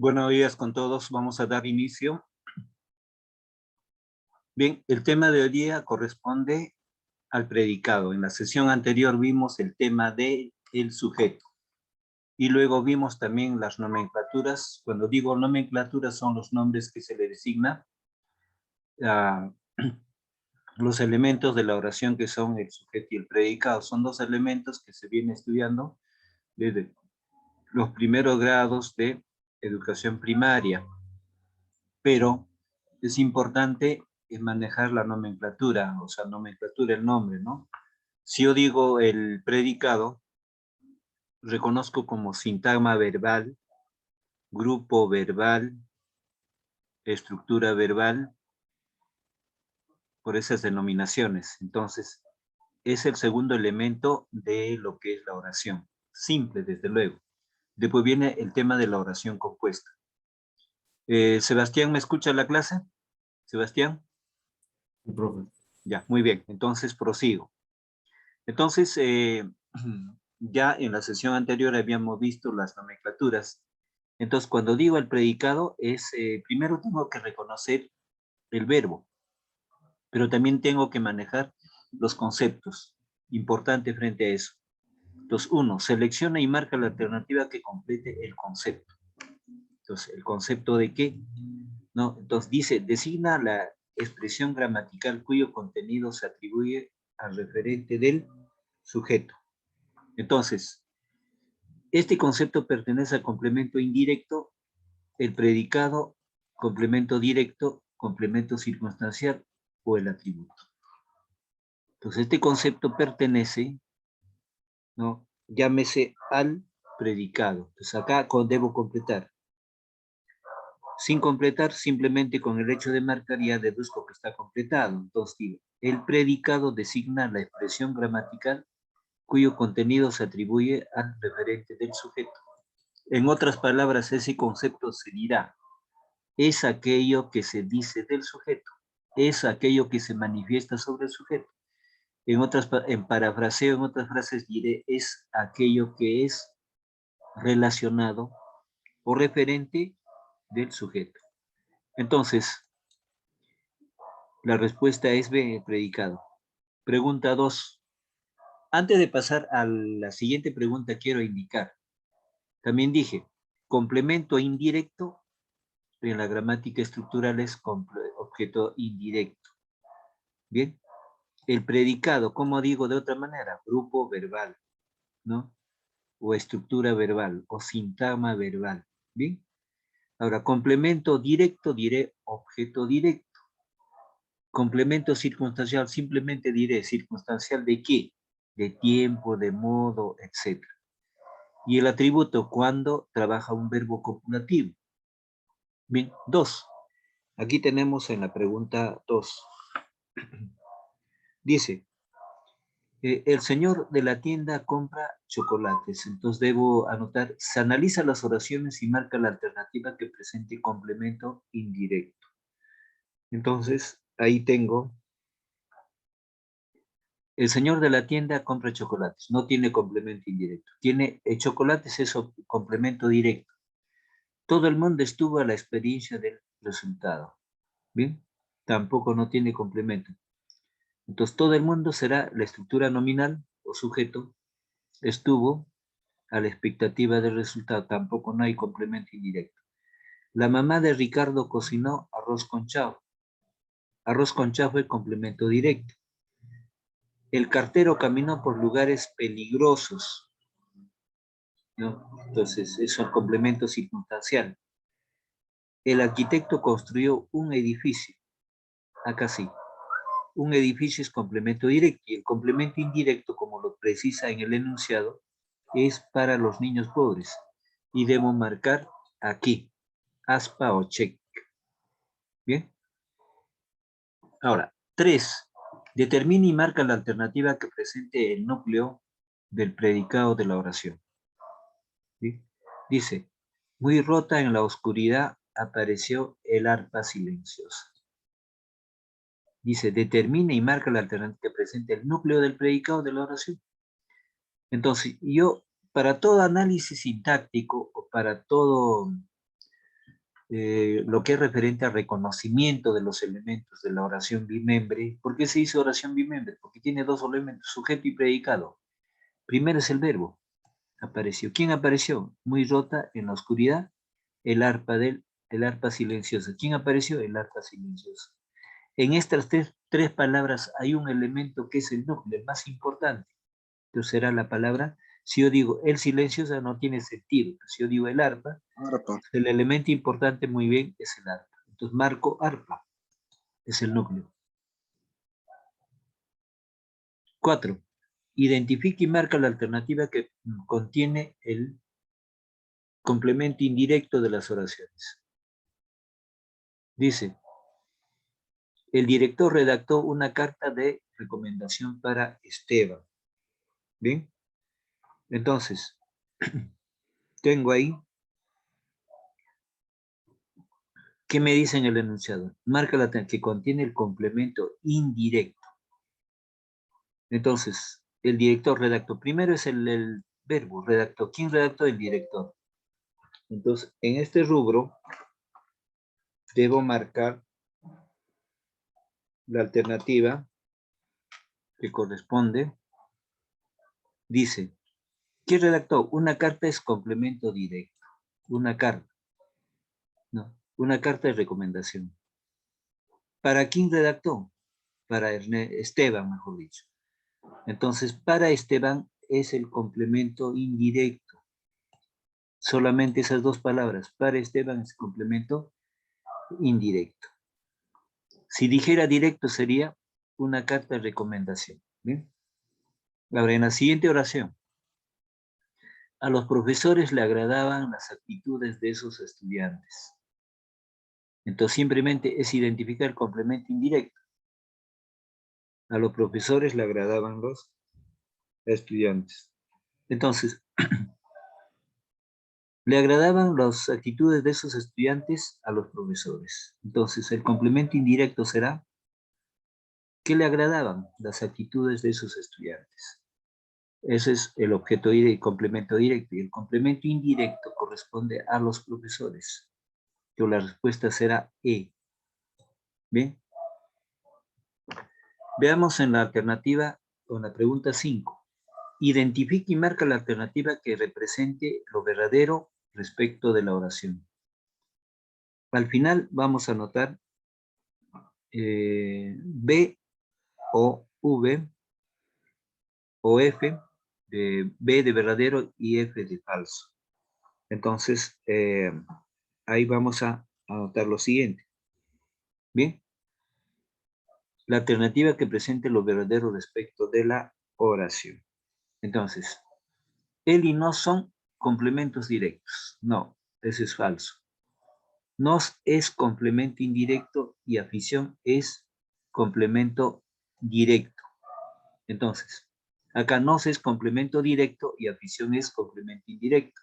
Buenos días con todos. Vamos a dar inicio. Bien, el tema de hoy día corresponde al predicado. En la sesión anterior vimos el tema del sujeto. Y luego vimos también las nomenclaturas. Cuando digo nomenclaturas son los nombres que se le designa a los elementos de la oración que son el sujeto y el predicado. Son dos elementos que se viene estudiando desde los primeros grados de educación primaria. Pero es importante manejar la nomenclatura, o sea, nomenclatura, el nombre, ¿no? Si yo digo el predicado, reconozco como sintagma verbal, grupo verbal, estructura verbal, por esas denominaciones. Entonces, es el segundo elemento de lo que es la oración. Simple, desde luego. Después viene el tema de la oración compuesta. Sebastián, ¿me escucha la clase? Sebastián. Sí, profe. Ya, muy bien. Entonces, prosigo. Entonces, ya en la sesión anterior habíamos visto las nomenclaturas. Entonces, cuando digo el predicado, primero tengo que reconocer el verbo, pero también tengo que manejar los conceptos. Importante frente a eso. Entonces, uno, selecciona y marca la alternativa que complete el concepto. Entonces, ¿el concepto de qué? No, entonces dice, designa la expresión gramatical cuyo contenido se atribuye al referente del sujeto. Entonces, este concepto pertenece al complemento indirecto, el predicado, complemento directo, complemento circunstancial o el atributo. Entonces, este concepto pertenece, ¿no? Llámese al predicado. Entonces, acá debo completar. Sin completar, simplemente con el hecho de marcar ya deduzco que está completado. Entonces, digo, el predicado designa la expresión gramatical cuyo contenido se atribuye al referente del sujeto. En otras palabras, ese concepto se dirá, es aquello que se dice del sujeto, es aquello que se manifiesta sobre el sujeto. En parafraseo, en otras frases diré, es aquello que es relacionado o referente del sujeto. Entonces, la respuesta es B, predicado. Pregunta 2. Antes de pasar a la siguiente pregunta, quiero indicar, también dije, complemento indirecto en la gramática estructural es objeto indirecto. Bien, el predicado, ¿cómo digo de otra manera? Grupo verbal, ¿no? O estructura verbal, o sintagma verbal. Bien, ahora complemento directo diré objeto directo. Complemento circunstancial, simplemente diré circunstancial de qué, de tiempo, de modo, etc. Y el atributo cuando trabaja un verbo copulativo. Bien, 2. Aquí tenemos en la pregunta 2. Dice, el señor de la tienda compra chocolates. Entonces debo anotar, se analiza las oraciones y marca la alternativa que presente complemento indirecto. Entonces, ahí tengo, el señor de la tienda compra chocolates. No tiene complemento indirecto. Tiene chocolates, es complemento directo. Todo el mundo estuvo a la experiencia del resultado. ¿Bien? Tampoco no tiene complemento. Entonces, todo el mundo será la estructura nominal o sujeto. Estuvo a la expectativa del resultado. Tampoco no hay complemento indirecto. La mamá de Ricardo cocinó arroz con chao. Arroz con chao fue complemento directo. El cartero caminó por lugares peligrosos, ¿no? Entonces, es un complemento circunstancial. El arquitecto construyó un edificio. Acá sí. Un edificio es complemento directo y el complemento indirecto, como lo precisa en el enunciado, es para los niños pobres. Y debo marcar aquí, aspa o check. Bien. Ahora, 3. Determina y marca la alternativa que presente el núcleo del predicado de la oración. ¿Sí? Dice, muy rota en la oscuridad apareció el arpa silenciosa. Dice, determina y marca la alternativa que presente el núcleo del predicado de la oración. Entonces, yo, para todo análisis sintáctico o para todo lo que es referente al reconocimiento de los elementos de la oración bimembre. ¿Por qué se dice oración bimembre? Porque tiene dos elementos, sujeto y predicado. Primero es el verbo. Apareció. ¿Quién apareció? Muy rota en la oscuridad, el arpa silenciosa. ¿Quién apareció? El arpa silenciosa. En estas tres palabras hay un elemento que es el núcleo, el más importante. Entonces será la palabra. Si yo digo el silencioso no tiene sentido. Si yo digo el arpa, el elemento importante muy bien es el arpa. Entonces marco arpa, es el núcleo. 4. Identifica y marca la alternativa que contiene el complemento indirecto de las oraciones. Dice, el director redactó una carta de recomendación para Esteban. ¿Bien? Entonces, tengo ahí, ¿qué me dice en el enunciado? Marca la que contiene el complemento indirecto. Entonces, el director redactó. Primero es el verbo, redactó. ¿Quién redactó? El director. Entonces, en este rubro, debo marcar la alternativa que corresponde. Dice, ¿qué redactó? Una carta es complemento directo. Una carta. No, una carta de recomendación. ¿Para quién redactó? Para Esteban, mejor dicho. Entonces, para Esteban es el complemento indirecto. Solamente esas dos palabras. Para Esteban es complemento indirecto. Si dijera directo sería una carta de recomendación. ¿Bien? Ahora, en la siguiente oración. A los profesores le agradaban las actitudes de esos estudiantes. Entonces, simplemente es identificar el complemento indirecto. A los profesores le agradaban los estudiantes. Entonces, le agradaban las actitudes de esos estudiantes a los profesores. Entonces, el complemento indirecto será, ¿qué le agradaban? Las actitudes de esos estudiantes. Ese es el objeto directo y complemento directo. Y el complemento indirecto corresponde a los profesores. Entonces, la respuesta será E. ¿Bien? Veamos en la alternativa, con la pregunta 5. Identifica y marca la alternativa que represente lo verdadero respecto de la oración. Al final vamos a anotar B o V o F, B de verdadero y F de falso. Entonces, ahí vamos a anotar lo siguiente. Bien. La alternativa que presente lo verdadero respecto de la oración. Entonces, él y no son complementos directos. No, eso es falso. Nos es complemento indirecto y afición es complemento directo. Entonces, acá nos es complemento directo y afición es complemento indirecto.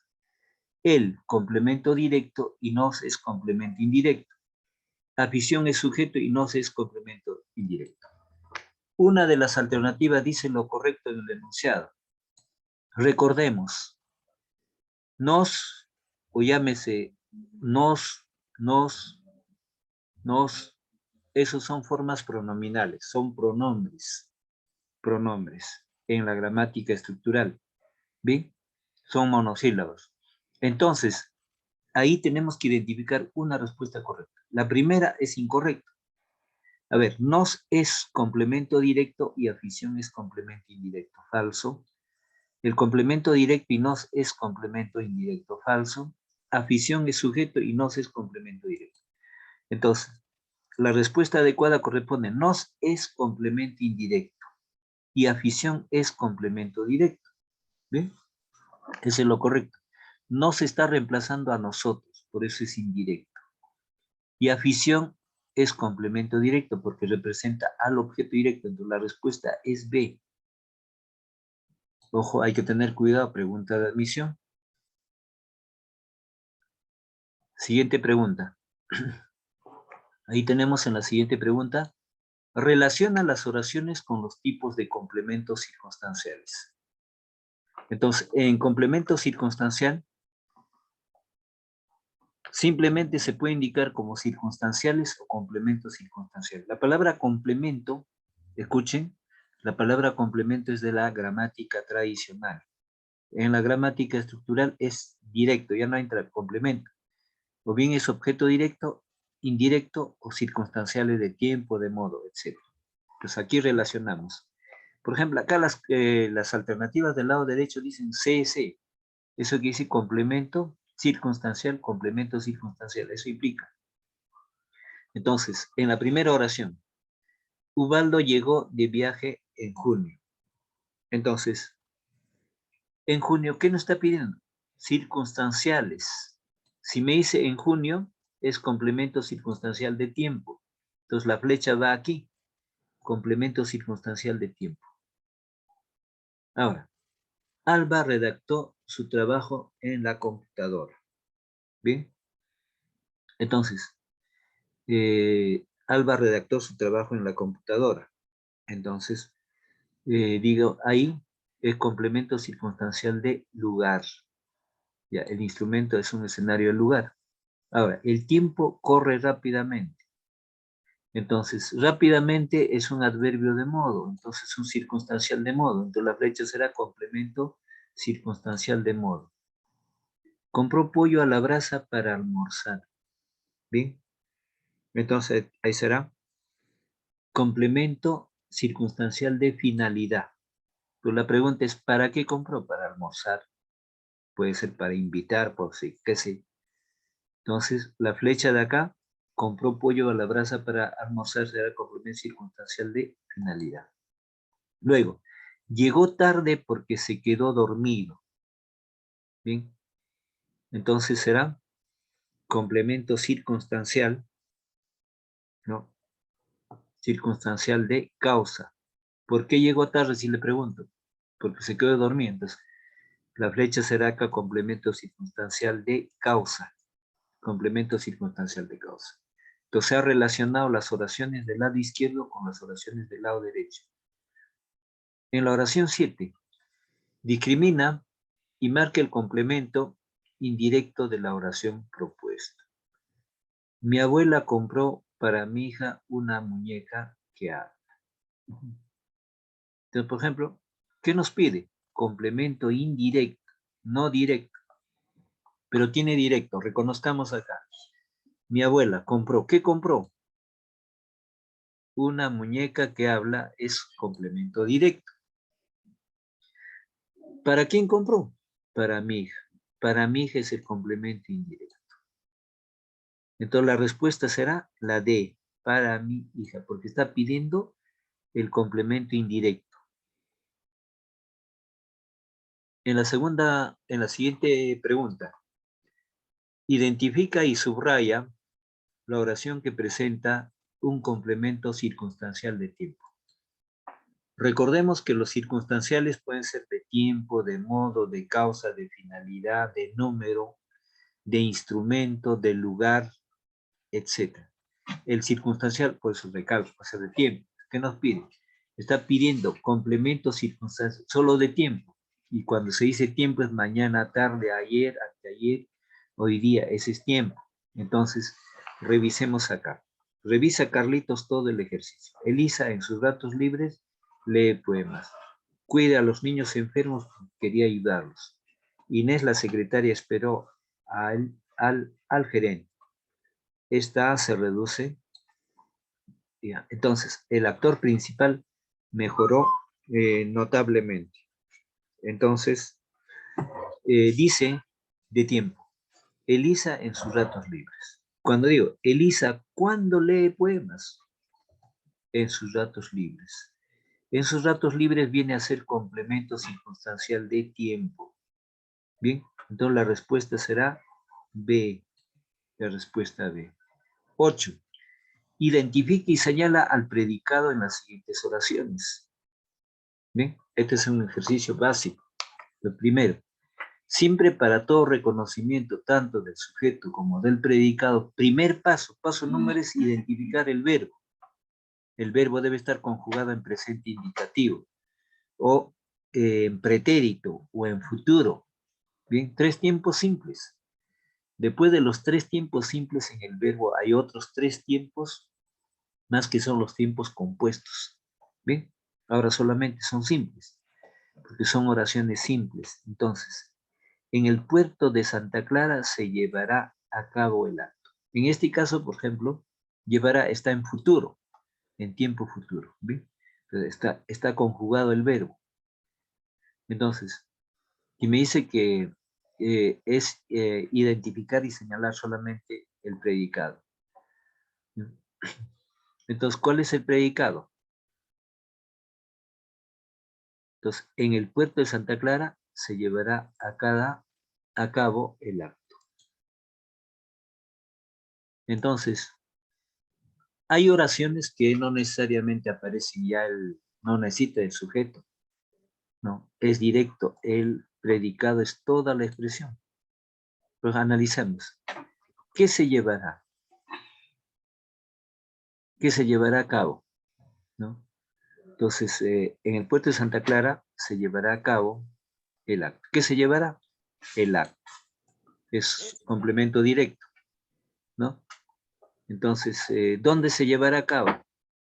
El complemento directo y nos es complemento indirecto. Afición es sujeto y nos es complemento indirecto. Una de las alternativas dice lo correcto en el enunciado. Recordemos, nos, o llámese nos, esos son formas pronominales, son pronombres en la gramática estructural. ¿Bien? Son monosílabos. Entonces, ahí tenemos que identificar una respuesta correcta. La primera es incorrecta. A ver, nos es complemento directo y afición es complemento indirecto. Falso. El complemento directo y nos es complemento indirecto. Falso. Afición es sujeto y nos es complemento directo. Entonces, la respuesta adecuada corresponde, nos es complemento indirecto y afición es complemento directo. ¿Bien? Eso es lo correcto. No se está reemplazando a nosotros, por eso es indirecto. Y afición es complemento directo porque representa al objeto directo. Entonces la respuesta es B. Ojo, hay que tener cuidado, pregunta de admisión. Siguiente pregunta. Ahí tenemos en la siguiente pregunta, relaciona las oraciones con los tipos de complementos circunstanciales. Entonces, en complemento circunstancial, simplemente se puede indicar como circunstanciales o complementos circunstanciales. La palabra complemento, escuchen, la palabra complemento es de la gramática tradicional. En la gramática estructural es directo, ya no entra complemento. O bien es objeto directo, indirecto o circunstanciales de tiempo, de modo, etc. Pues aquí relacionamos. Por ejemplo, acá las alternativas del lado derecho dicen CC. Eso quiere decir complemento circunstancial. Eso implica. Entonces, en la primera oración, Ubaldo llegó de viaje en junio. Entonces, en junio, ¿qué nos está pidiendo? Circunstanciales. Si me dice en junio, es complemento circunstancial de tiempo. Entonces, la flecha va aquí, complemento circunstancial de tiempo. Ahora, Alba redactó su trabajo en la computadora. ¿Bien? Entonces, Alba redactó su trabajo en la computadora. Entonces, digo, ahí el complemento circunstancial de lugar. Ya, el instrumento es un escenario del lugar. Ahora, el tiempo corre rápidamente. Entonces, rápidamente es un adverbio de modo, entonces es un circunstancial de modo. Entonces, la flecha será complemento circunstancial de modo. Compró pollo a la brasa para almorzar. ¿Bien? Entonces, ahí será complemento circunstancial de finalidad. Pues la pregunta es, ¿para qué compró? Para almorzar. Puede ser para invitar, por si, qué sé. Entonces, la flecha de acá, compró pollo a la brasa para almorzar, será complemento circunstancial de finalidad. Luego, llegó tarde porque se quedó dormido. Bien, entonces será complemento circunstancial, ¿no? Circunstancial de causa. ¿Por qué llegó tarde si le pregunto? Porque se quedó dormido. Entonces, la flecha será acá complemento circunstancial de causa. Complemento circunstancial de causa. Entonces, se ha relacionado las oraciones del lado izquierdo con las oraciones del lado derecho. En la oración 7, discrimina y marca el complemento indirecto de la oración propuesta. Mi abuela compró para mi hija una muñeca que habla. Entonces, por ejemplo, ¿qué nos pide? Complemento indirecto, no directo, pero tiene directo. Reconozcamos acá. Mi abuela compró. ¿Qué compró? Una muñeca que habla es complemento directo. ¿Para quién compró? Para mi hija. Para mi hija es el complemento indirecto. Entonces la respuesta será la D, para mi hija, porque está pidiendo el complemento indirecto. En la siguiente pregunta, identifica y subraya la oración que presenta un complemento circunstancial de tiempo. Recordemos que los circunstanciales pueden ser de tiempo, de modo, de causa, de finalidad, de número, de instrumento, de lugar, etc. El circunstancial, por eso recalco, puede ser de tiempo. ¿Qué nos pide? Está pidiendo complementos circunstanciales solo de tiempo. Y cuando se dice tiempo es mañana, tarde, ayer, anteayer, hoy día, ese es tiempo. Entonces, revisemos acá. Revisa Carlitos todo el ejercicio. Elisa, en sus ratos libres, lee poemas. Cuida a los niños enfermos, quería ayudarlos. Inés, la secretaria, esperó al gerente. Esta se reduce. Entonces, el actor principal mejoró notablemente. Entonces, dice de tiempo, Elisa en sus ratos libres. Cuando digo, Elisa, ¿cuándo lee poemas? En sus ratos libres. En sus ratos libres viene a ser complemento circunstancial de tiempo. Bien, entonces la respuesta será B. La respuesta B. 8. Identifica y señala al predicado en las siguientes oraciones. Bien, este es un ejercicio básico. Lo primero, siempre para todo reconocimiento, tanto del sujeto como del predicado, primer paso número es identificar el verbo. El verbo debe estar conjugado en presente indicativo, o en pretérito, o en futuro. Bien, 3 tiempos simples. Después de los 3 tiempos simples en el verbo, hay otros 3 tiempos más que son los tiempos compuestos. ¿Bien? Ahora solamente son simples, porque son oraciones simples. Entonces, en el puerto de Santa Clara se llevará a cabo el acto. En este caso, por ejemplo, llevará está en futuro, en tiempo futuro. ¿Bien? Entonces, está conjugado el verbo. Entonces, y me dice que es identificar y señalar solamente el predicado. Entonces, ¿cuál es el predicado? Entonces, en el puerto de Santa Clara se llevará a cabo el acto. Entonces, hay oraciones que no necesariamente aparecen ya no necesita el sujeto, no, es directo, el predicado es toda la expresión. Pues analizamos, ¿qué se llevará? ¿Qué se llevará a cabo? ¿No? Entonces, en el puerto de Santa Clara se llevará a cabo el acto. ¿Qué se llevará? El acto. Es complemento directo, ¿no? Entonces, ¿dónde se llevará a cabo?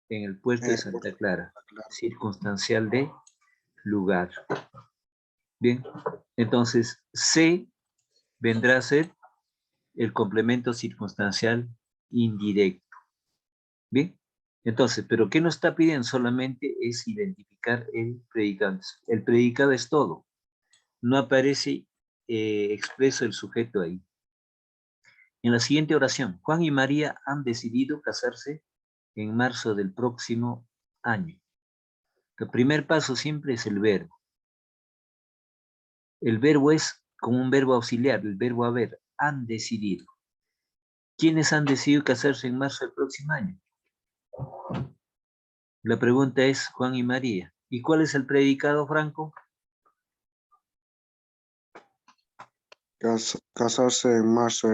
En el puerto de Santa Clara. Circunstancial de lugar. Bien, entonces, se vendrá a ser el complemento circunstancial indirecto. Bien, entonces, ¿pero qué nos está pidiendo? Solamente es identificar el predicado. El predicado es todo. No aparece expreso el sujeto ahí. En la siguiente oración, Juan y María han decidido casarse en marzo del próximo año. El primer paso siempre es el verbo. El verbo es como un verbo auxiliar, el verbo haber, han decidido. ¿Quiénes han decidido casarse en marzo del próximo año? La pregunta es Juan y María. ¿Y cuál es el predicado, Franco? Casarse en marzo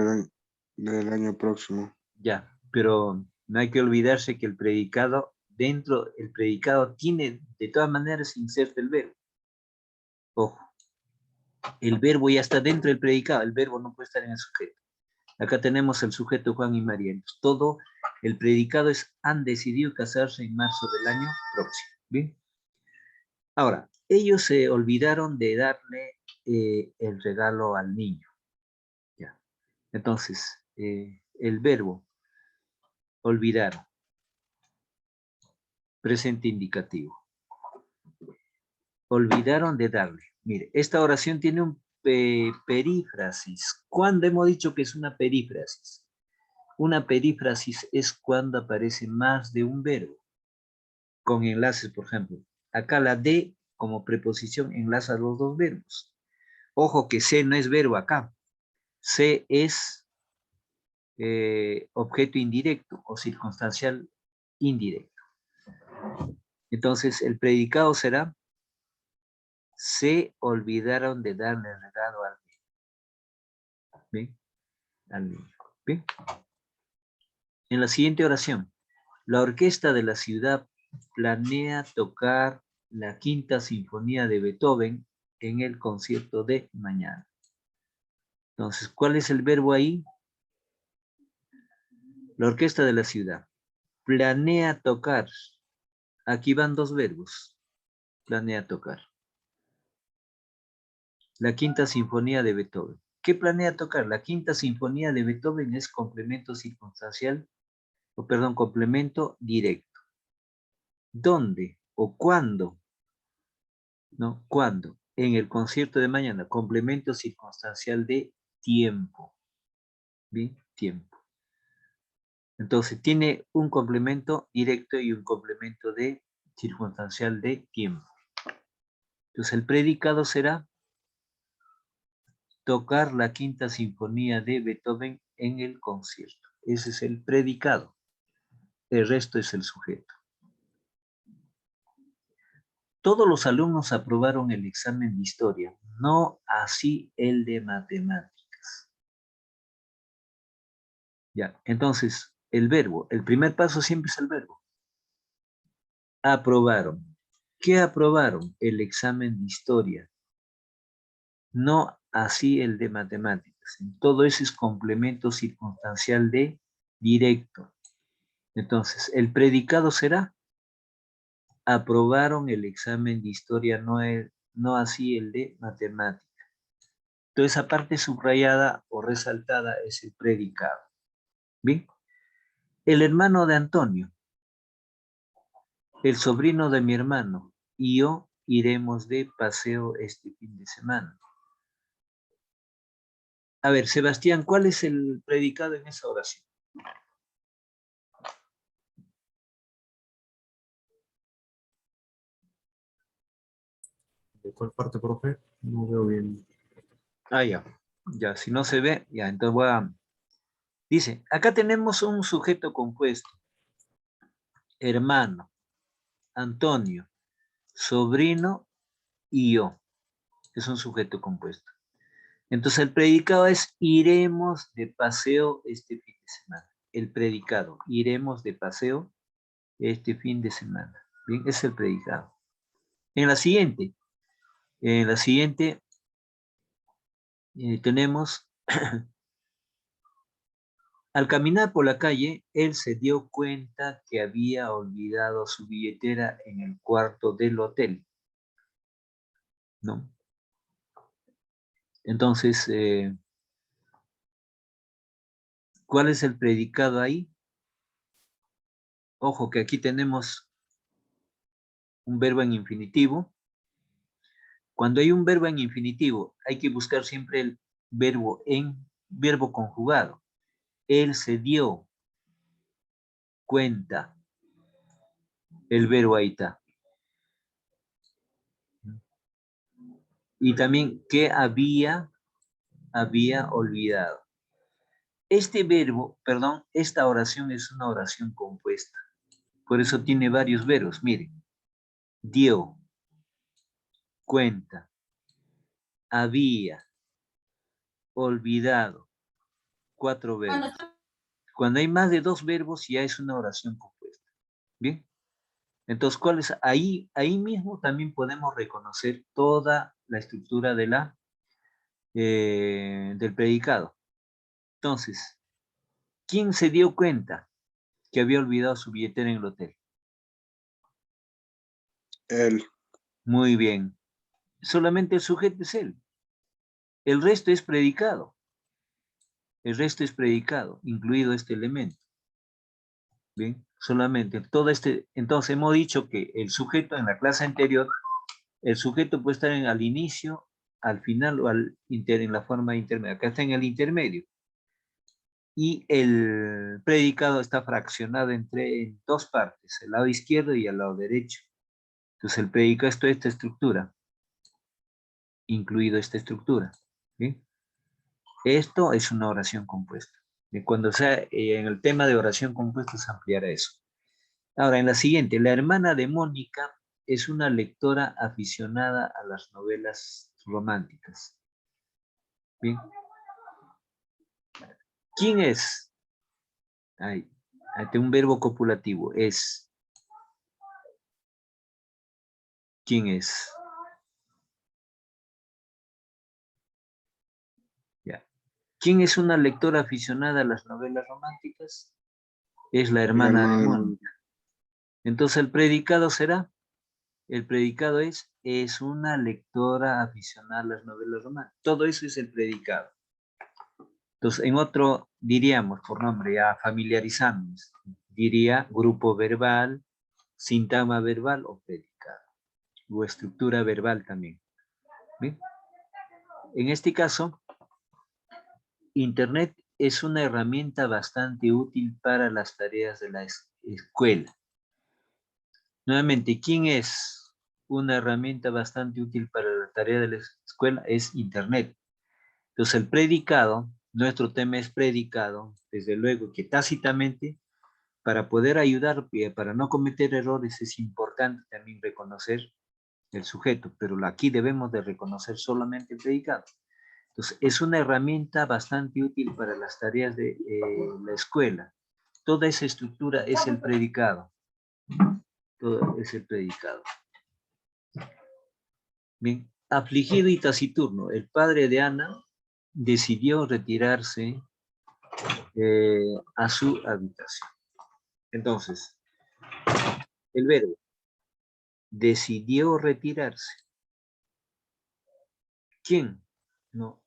del año próximo. Ya, pero no hay que olvidarse que el predicado tiene, de todas maneras, inserta el verbo. Ojo, el verbo ya está dentro del predicado, el verbo no puede estar en el sujeto. Acá tenemos el sujeto Juan y María. Entonces, todo el predicado es han decidido casarse en marzo del año próximo. Bien. Ahora, ellos se olvidaron de darle el regalo al niño. Ya. Entonces, el verbo olvidar, presente indicativo. Olvidaron de darle. Mire, esta oración tiene un perífrasis. ¿Cuándo hemos dicho que es una perífrasis? Una perífrasis es cuando aparece más de un verbo, con enlaces, por ejemplo. Acá la de como preposición enlaza los dos verbos. Ojo que se no es verbo acá. Se es objeto indirecto o circunstancial indirecto. Entonces, el predicado será se olvidaron de darle regalo al niño. ¿Bien? Al niño. ¿Bien? En la siguiente oración, la orquesta de la ciudad planea tocar la quinta sinfonía de Beethoven en el concierto de mañana. Entonces, ¿cuál es el verbo ahí? La orquesta de la ciudad planea tocar. Aquí van dos verbos. Planea tocar. La quinta sinfonía de Beethoven. ¿Qué planea tocar? La quinta sinfonía de Beethoven es complemento circunstancial, o perdón, complemento directo. ¿Dónde o cuándo? ¿No? ¿Cuándo? En el concierto de mañana. Complemento circunstancial de tiempo. ¿Bien? Tiempo. Entonces, tiene un complemento directo y un complemento de circunstancial de tiempo. Entonces, el predicado será tocar la quinta sinfonía de Beethoven en el concierto. Ese es el predicado. El resto es el sujeto. Todos los alumnos aprobaron el examen de historia, no así el de matemáticas. Ya, entonces, el verbo, el primer paso siempre es el verbo. Aprobaron. ¿Qué aprobaron? El examen de historia, no así el de matemáticas. románticas. Todo eso es complemento circunstancial de directo. Entonces, el predicado será: aprobaron el examen de historia, no así el de matemática. Entonces, esa parte subrayada o resaltada es el predicado. Bien. El hermano de Antonio, el sobrino de mi hermano y yo iremos de paseo este fin de semana. A ver, Sebastián, ¿cuál es el predicado en esa oración? ¿De cuál parte, profe? No veo bien. Ah, ya. Ya, si no se ve, ya, entonces voy a... Dice, acá tenemos un sujeto compuesto. Hermano, Antonio, sobrino y yo. Es un sujeto compuesto. Entonces el predicado es: iremos de paseo este fin de semana. El predicado: iremos de paseo este fin de semana. Bien, es el predicado. En la siguiente tenemos, al caminar por la calle, él se dio cuenta que había olvidado su billetera en el cuarto del hotel, ¿no? Entonces, ¿cuál es el predicado ahí? Ojo que aquí tenemos un verbo en infinitivo. Cuando hay un verbo en infinitivo, hay que buscar siempre el verbo conjugado. Él se dio cuenta. El verbo ahí está. Y también que había olvidado. Esta oración es una oración compuesta. Por eso tiene varios verbos. Miren, dio, cuenta, había, olvidado. 4 verbos. Cuando hay más de 2 verbos ya es una oración compuesta. Bien. Entonces, ahí mismo también podemos reconocer toda la estructura del predicado. Entonces, ¿quién se dio cuenta que había olvidado su billetera en el hotel? Él. Muy bien. Solamente el sujeto es él. El resto es predicado. El resto es predicado, incluido este elemento. Bien, solamente entonces hemos dicho que el sujeto en la clase anterior, el sujeto puede estar al inicio, al final o en la forma intermedia. Acá está en el intermedio. Y el predicado está fraccionado en 2 partes, el lado izquierdo y el lado derecho. Entonces el predicado es toda esta estructura, incluido esta estructura. ¿Sí? Esto es una oración compuesta. Cuando sea en el tema de oración compuesta se ampliará eso. Ahora, en la siguiente, la hermana de Mónica es una lectora aficionada a las novelas románticas. Bien. ¿Quién es? Hay un verbo copulativo, es. ¿Quién es? Ya. ¿Quién es una lectora aficionada a las novelas románticas? Es la hermana de Mónica. Entonces el predicado será, el predicado es una lectora aficionada a las novelas románticas. Todo eso es el predicado. Entonces, en otro diríamos, por nombre, ya familiarizamos, diría grupo verbal, sintagma verbal o predicado, o estructura verbal también. ¿Bien? En este caso, Internet es una herramienta bastante útil para las tareas de la escuela. Nuevamente, ¿quién es una herramienta bastante útil para la tarea de la escuela? Es Internet. Entonces, el predicado, nuestro tema es predicado, desde luego que tácitamente, para poder ayudar, para no cometer errores, es importante también reconocer el sujeto, pero aquí debemos de reconocer solamente el predicado. Entonces, es una herramienta bastante útil para las tareas de la escuela. Toda esa estructura es el predicado. Todo es el predicado. Bien, afligido y taciturno. El padre de Ana decidió retirarse a su habitación. Entonces, el verbo decidió retirarse. ¿Quién? No,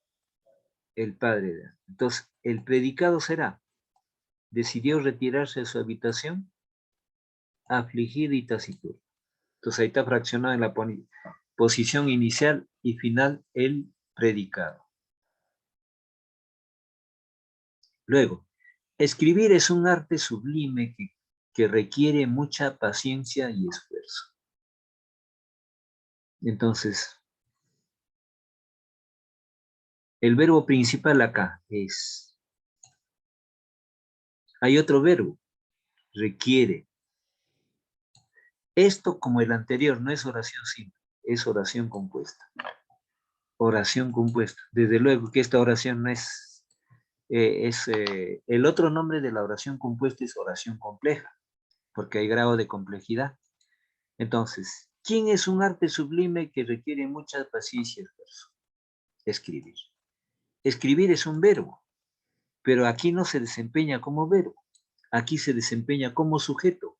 el padre de. Entonces, el predicado será, decidió retirarse de su habitación, afligido y taciturno. Entonces, ahí está fraccionado en la posición inicial y final el predicado. Luego, escribir es un arte sublime que requiere mucha paciencia y esfuerzo. Entonces, el verbo principal acá es. Hay otro verbo, requiere. Esto, como el anterior, no es oración simple, es oración compuesta. Oración compuesta. Desde luego que esta oración no es, el otro nombre de la oración compuesta es oración compleja, porque hay grado de complejidad. Entonces, ¿quién es un arte sublime que requiere mucha paciencia y esfuerzo? Escribir. Escribir es un verbo, pero aquí no se desempeña como verbo, aquí se desempeña como sujeto.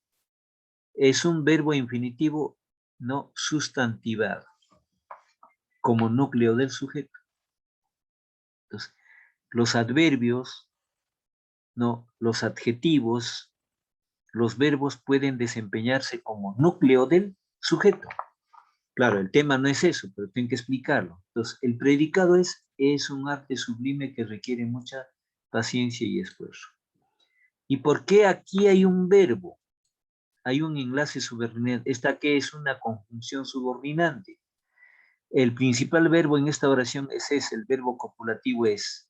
Es un verbo infinitivo no sustantivado, como núcleo del sujeto. Entonces, los adverbios, no, los adjetivos, los verbos pueden desempeñarse como núcleo del sujeto. Claro, el tema no es eso, pero tengo que explicarlo. Entonces, el predicado es un arte sublime que requiere mucha paciencia y esfuerzo. ¿Y por qué aquí hay un verbo? Hay un enlace subordinante. Esta que es una conjunción subordinante. El principal verbo en esta oración es ese, el verbo copulativo es.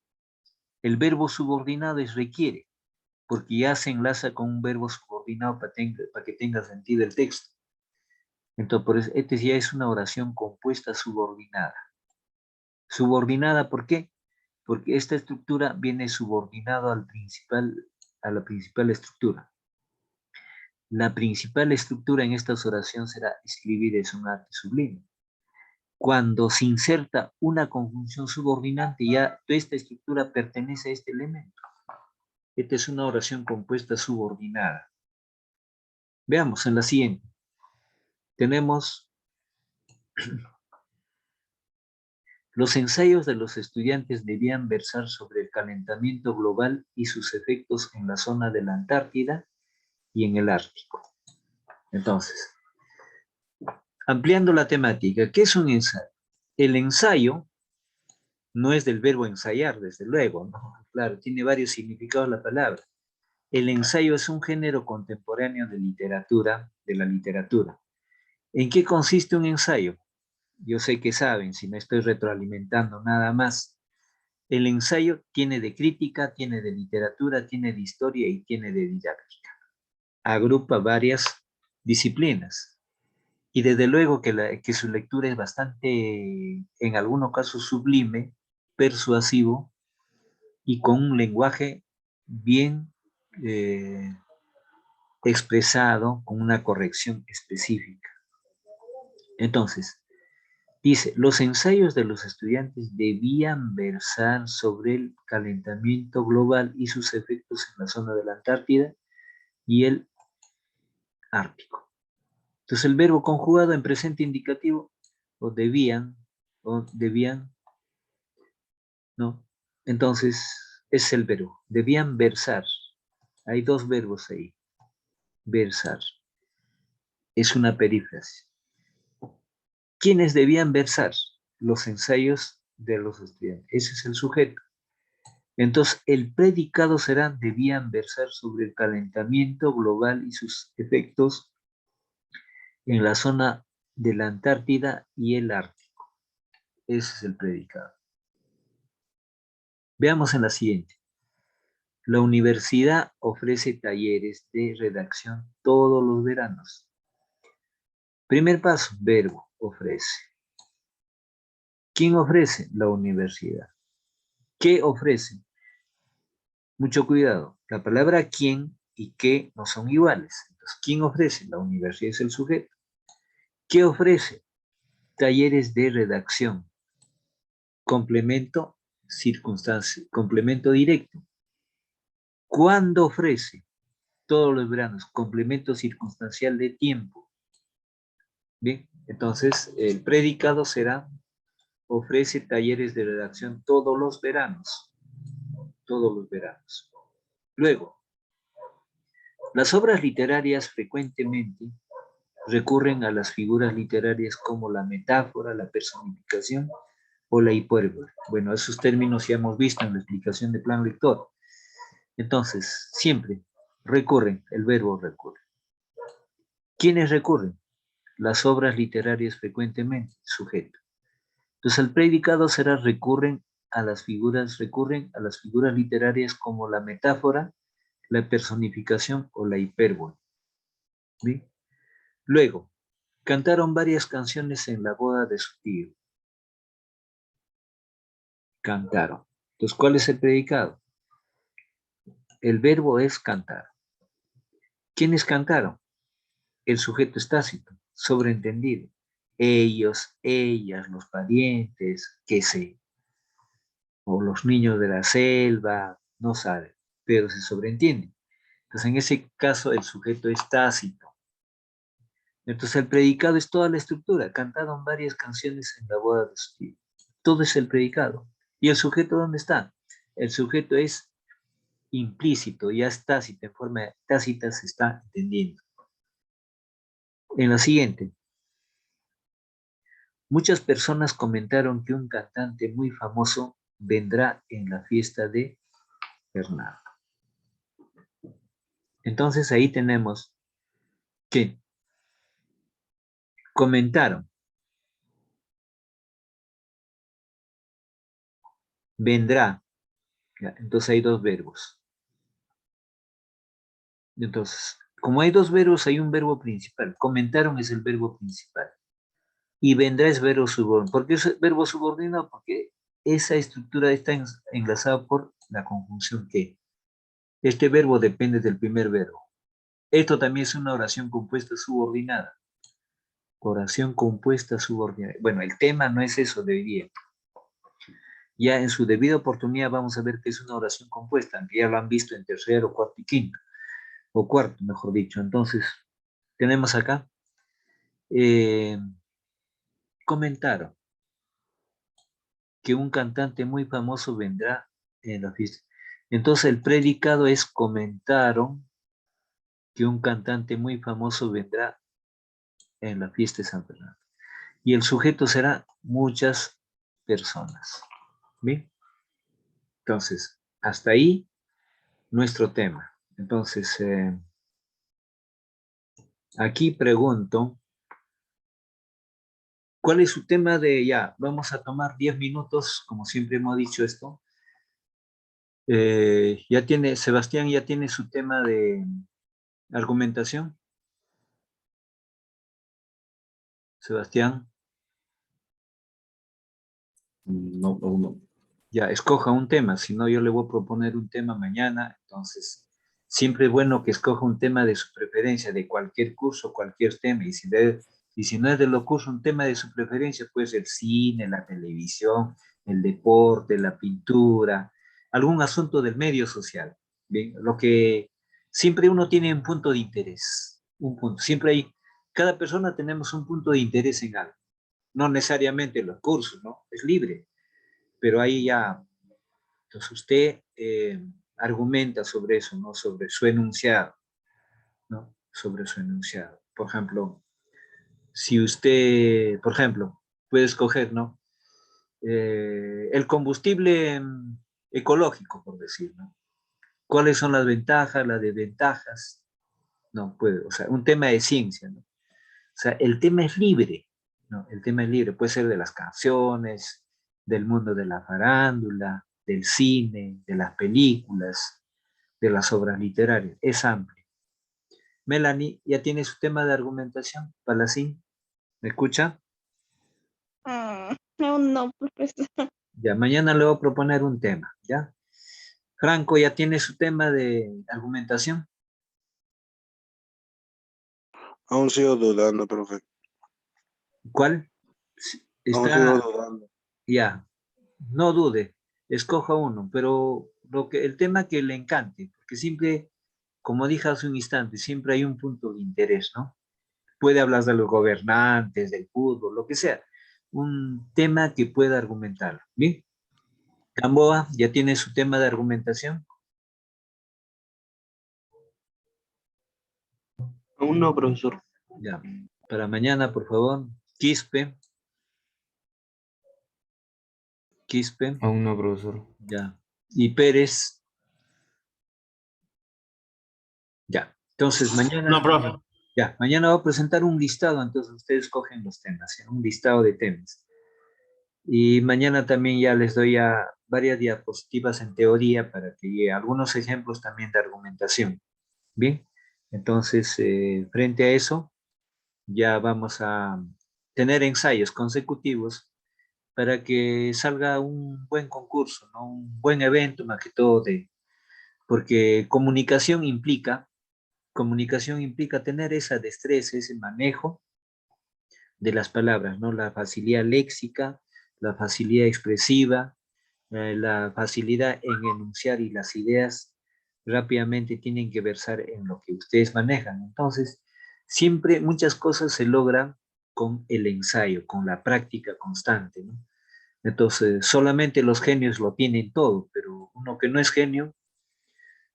El verbo subordinado es requiere, porque ya se enlaza con un verbo subordinado para que tenga sentido el texto. Entonces, por eso, este ya es una oración compuesta subordinada. Subordinada, ¿por qué? Porque esta estructura viene subordinado a la principal estructura. La principal estructura en esta oración será escribir es un arte sublime. Cuando se inserta una conjunción subordinante, ya toda esta estructura pertenece a este elemento. Esta es una oración compuesta subordinada. Veamos en la siguiente. Tenemos los ensayos de los estudiantes debían versar sobre el calentamiento global y sus efectos en la zona de la Antártida y en el Ártico. Entonces, ampliando la temática, ¿qué es un ensayo? El ensayo no es del verbo ensayar, desde luego, ¿no? Claro, tiene varios significados la palabra. El ensayo es un género contemporáneo de la literatura. ¿En qué consiste un ensayo? Yo sé que saben, si me estoy retroalimentando nada más. El ensayo tiene de crítica, tiene de literatura, tiene de historia y tiene de didáctica. Agrupa varias disciplinas. Y desde luego que su lectura es bastante, en algunos casos, sublime, persuasivo y con un lenguaje bien expresado, con una corrección específica. Entonces, dice, los ensayos de los estudiantes debían versar sobre el calentamiento global y sus efectos en la zona de la Antártida y el Ártico. Entonces el verbo conjugado en presente indicativo, o debían, ¿no? Entonces es el verbo, debían versar. Hay dos verbos ahí, versar. Es una perífrasis. ¿Quiénes debían versar? Los ensayos de los estudiantes. Ese es el sujeto. Entonces, el predicado será, debían versar sobre el calentamiento global y sus efectos en la zona de la Antártida y el Ártico. Ese es el predicado. Veamos en la siguiente. La universidad ofrece talleres de redacción todos los veranos. Primer paso, verbo, ofrece. ¿Quién ofrece? La universidad. ¿Qué ofrece? Mucho cuidado. La palabra quién y qué no son iguales. Entonces, ¿quién ofrece? La universidad es el sujeto. ¿Qué ofrece? Talleres de redacción. Complemento, circunstancia, complemento directo. ¿Cuándo ofrece? Todos los veranos, complemento circunstancial de tiempo. Bien, entonces el predicado será, ofrece talleres de redacción todos los veranos. Todos los veranos. Luego, las obras literarias frecuentemente recurren a las figuras literarias como la metáfora, la personificación o la hipérbole. Bueno, esos términos ya hemos visto en la explicación de plan lector. Entonces, siempre recurren, el verbo recurre. ¿Quiénes recurren? Las obras literarias frecuentemente, sujeto. Entonces, el predicado será recurren a las figuras literarias como la metáfora, la personificación o la hipérbole. ¿Bien? Luego, cantaron varias canciones en la boda de su tío. Cantaron. Entonces, ¿cuál es el predicado? El verbo es cantar. ¿Quiénes cantaron? El sujeto es tácito, sobreentendido. Ellos, ellas, los parientes, qué sé, o los niños de la selva, no saben, pero se sobreentiende. Entonces, en ese caso, el sujeto es tácito. Entonces, el predicado es toda la estructura. Cantaron varias canciones en la boda de su tío. Todo es el predicado. ¿Y el sujeto dónde está? El sujeto es implícito, ya es tácito, en forma tácita se está entendiendo. En la siguiente, muchas personas comentaron que un cantante muy famoso vendrá en la fiesta de Bernardo. Entonces ahí tenemos que comentaron, vendrá. ¿Ya? Entonces hay dos verbos. Entonces, como hay dos verbos, hay un verbo principal. Comentaron es el verbo principal. Y vendrá es verbo subordinado. ¿Por qué es verbo subordinado? Porque esa estructura está enlazada por la conjunción que. Este verbo depende del primer verbo. Esto también es una oración compuesta subordinada. Oración compuesta subordinada. Bueno, el tema no es eso de hoy día. Ya en su debida oportunidad vamos a ver que es una oración compuesta, aunque ya lo han visto en tercero, cuarto y quinto. O cuarto, mejor dicho. Entonces, tenemos acá. Comentaron que un cantante muy famoso vendrá en la fiesta. Entonces, el predicado es comentaron que un cantante muy famoso vendrá en la fiesta de San Fernando. Y el sujeto será muchas personas. ¿Bien? Entonces, hasta ahí nuestro tema. Entonces, aquí pregunto, ¿cuál es su tema de ya? Vamos a tomar 10 minutos, como siempre hemos dicho esto. Ya tiene, Sebastián ya tiene su tema de argumentación. Sebastián, No, aún no. ya escoja un tema, si no yo le voy a proponer un tema mañana, entonces siempre es bueno que escoja un tema de su preferencia, de cualquier curso, cualquier tema, y si no es de los cursos, un tema de su preferencia, pues el cine, la televisión, el deporte, la pintura, algún asunto del medio social, ¿bien? Lo que siempre uno tiene un punto de interés, un punto, siempre hay, cada persona tenemos un punto de interés en algo, no necesariamente los cursos, ¿no? Es libre, pero ahí ya, entonces usted argumenta sobre eso, ¿no? Sobre su enunciado, ¿no? Sobre su enunciado. Por ejemplo, si usted, por ejemplo, puede escoger, ¿no? El combustible ecológico, por decir, ¿no? ¿Cuáles son las ventajas, las desventajas? No puede, o sea, un tema de ciencia, ¿no? O sea, el tema es libre, ¿no? El tema es libre, puede ser de las canciones, del mundo de la farándula, del cine, de las películas, de las obras literarias. Es amplio. Melanie, ¿ya tiene su tema de argumentación? Palacín, ¿me escucha? No, no, profesor. Ya, mañana le voy a proponer un tema, ¿ya? Franco, ¿ya tiene su tema de argumentación? Aún sigo dudando, profe. ¿Cuál? Aún sigo Está, dudando. ya, no dude. Escoja uno, pero el tema que le encante, porque siempre, como dije hace un instante, siempre hay un punto de interés, ¿no? Puede hablar de los gobernantes, del fútbol, lo que sea. Un tema que pueda argumentar. Bien. Gamboa, ¿ya tiene su tema de argumentación? Aún no, profesor. Ya. Para mañana, por favor. Quispe. Quispe. Aún no, profesor. Ya. Y Pérez. Ya. Entonces, mañana. No, profe. Ya, mañana voy a presentar un listado, entonces ustedes cogen los temas, ¿ya? Un listado de temas. Y mañana también ya les doy a varias diapositivas en teoría para que algunos ejemplos también de argumentación. Bien, entonces frente a eso ya vamos a tener ensayos consecutivos para que salga un buen concurso, ¿no? Un buen evento, más que todo, porque comunicación implica tener esa destreza, ese manejo de las palabras, ¿no? La facilidad léxica, la facilidad expresiva, la facilidad en enunciar y las ideas rápidamente tienen que versar en lo que ustedes manejan. Entonces, siempre muchas cosas se logran con el ensayo, con la práctica constante, ¿no? Entonces, solamente los genios lo tienen todo, pero uno que no es genio,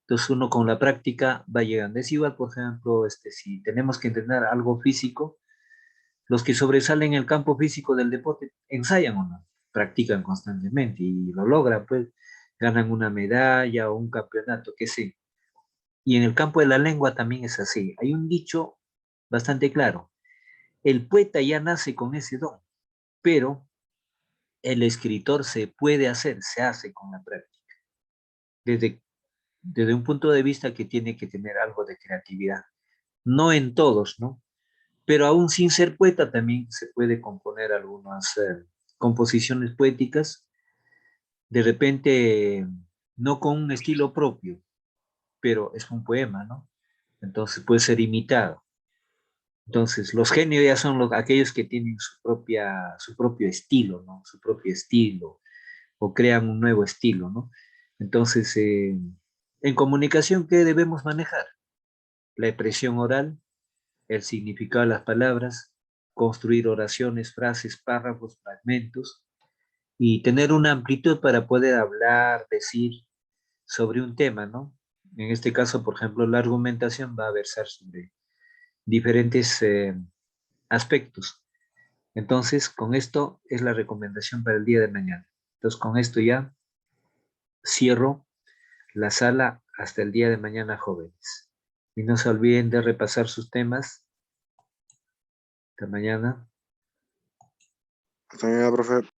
entonces uno con la práctica va llegando. Es igual, por ejemplo, si tenemos que entrenar algo físico, los que sobresalen en el campo físico del deporte ensayan o no, practican constantemente y lo logran, pues ganan una medalla o un campeonato, qué sé. Y en el campo de la lengua también es así. Hay un dicho bastante claro. El poeta ya nace con ese don, pero el escritor se puede hacer, se hace con la práctica. Desde un punto de vista que tiene que tener algo de creatividad. No en todos, ¿no? Pero aún sin ser poeta también se puede componer algunas composiciones poéticas, de repente no con un estilo propio, pero es un poema, ¿no? Entonces puede ser imitado. Entonces, los genios ya son aquellos que tienen su propio estilo, ¿no? Su propio estilo, o crean un nuevo estilo, ¿no? Entonces, en comunicación, ¿qué debemos manejar? La expresión oral, el significado de las palabras, construir oraciones, frases, párrafos, fragmentos, y tener una amplitud para poder hablar, decir sobre un tema, ¿no? En este caso, por ejemplo, la argumentación va a versar sobre diferentes aspectos. Entonces, con esto es la recomendación para el día de mañana. Entonces, con esto ya cierro la sala hasta el día de mañana, jóvenes. Y no se olviden de repasar sus temas. Hasta mañana. Hasta mañana, profe.